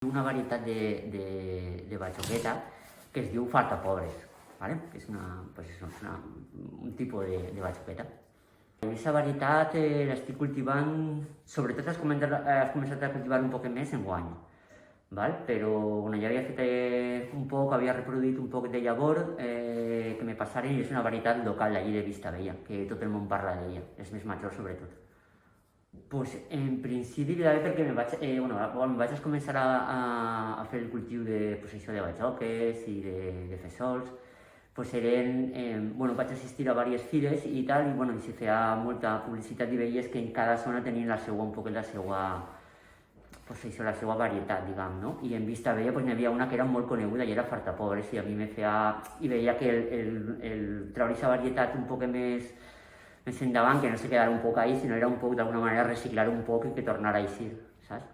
Una varietat de batxoqueta que es diu fartapobres, ¿vale? Que és un tipus de batxoqueta. Aquesta varietat l'estic cultivant, sobretot has començat a cultivar un poc més enguany, val? Però bueno, ja havia fet un poc, havia reproduït un poc de llavor que me passaren i és una varietat local d'allí de Vistabella, que tot el món parla d'ella, és més major sobretot. Pues en principi li va bé perquè me vaig començar a fer el cultiu de batxoques i de fesols. Pues vaig assistir a diverses fires i tal, i se feia molta publicitat i veies que en cada zona tenien un poc la seva varietat, diguem, no? I en Vistabella n'hi havia una que era molt coneguda i era fartapobres, i a mi me feia... I veia que el treure aquesta varietat un poc més endavant, que no se quedara un poc ahí, sinó era un poc, d'alguna manera, reciclar un poc i que tornara a eixir, saps?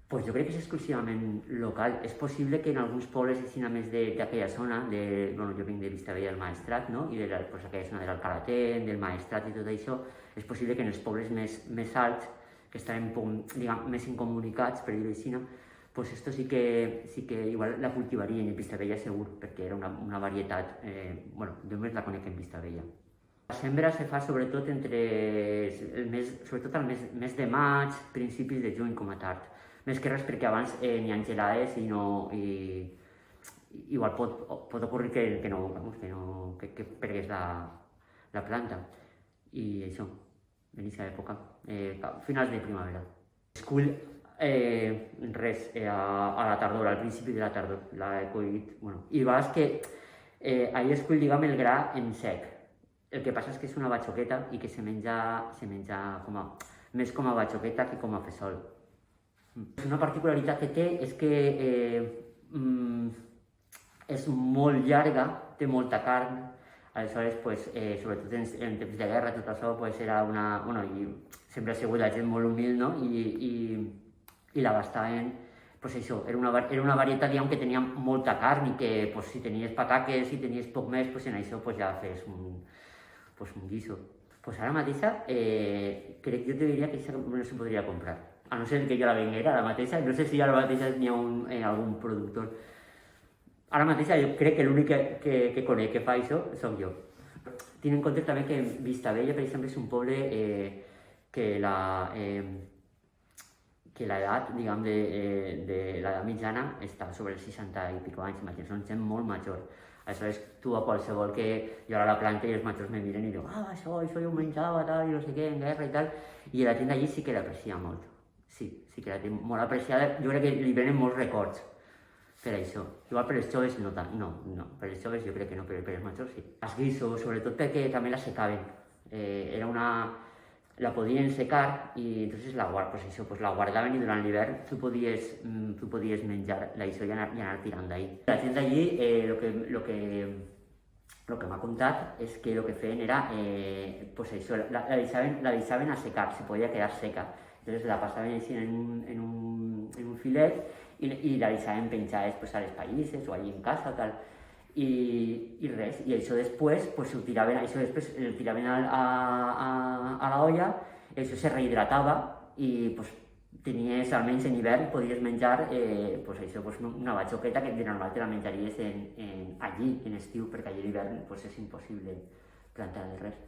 Pues jo crec que és exclusivament local. És possible que en alguns pobles, així més d'aquella zona, jo vinc de Vistabella del Maestrat, no? I d'aquella zona de l'Alcalatén, del Maestrat i tot això, és possible que en els pobles més alts, que estan més incomunicats, per dir-ho així, pues esto sí que igual la cultivarien en Vistabella segur, perquè era una varietat, jo més la conec en Vistabella. La sembra se fa sobretot el mes de maig, principis de juny com a tard. Més que res perquè abans n'hi ha gelades i igual pot ocórrer que pergués la planta. I això, en aquesta època, finals de primavera. Es cull a la tardor, al principi de la tardor, l'he collit. I a vegades que ahir es cull, el gra en sec. El que passa és que és una batxoqueta i que se menja més com a batxoqueta que com a fesol. Una particularitat que té és que és molt llarga, té molta carn, aleshores, sobretot en temps de guerra, tot això era i sempre ha sigut la gent molt humil, no? I l'abastaven, era una varietat que tenia molta carn i que si tenies pataques, si tenies poc més, en això ja fes un guiso. Ara mateixa, crec, jo te diria que això no se podria comprar. A no ser que jo la venguera, ara mateixa, no sé si ara mateixa n'hi ha algun productor. Ara mateixa jo crec que l'únic que conec que fa això soc jo. Tinc en compte també que Vistabella, per exemple, és un poble que l'edat, de l'edat mitjana està sobre els 60 i pico anys, són gent molt major. Aleshores, tu a qualsevol que jo ara la planta i els majors me miren i diuen això jo ho menjava, tal, i no sé què, en guerra i tal, i la gent d'allí sí que l'aprecia molt. Sí que la té molt apreciada, jo crec que li venen molts records per això. Igual per els joves no tant, no, per els joves jo crec que no, però per els majors sí. Els guisos, sobretot perquè també la secaven. La podien secar i entonces la guardaven i durant l'hivern tu podies menjar l'això i anar tirant d'ahí. La gent d'allí, el que m'ha contat és que el que feien era, la deixaven a secar, se podia quedar seca. Entonces la passaven així en un filet i la deixaven penjades a les pallisses o allí en casa, tal. I res, i això després el tiraven a la olla, això se rehidratava i tenies, almenys en hivern, podies menjar una batxoqueta que de normal te la menjaries allí, en estiu, perquè allí a l'hivern és impossible plantar de res.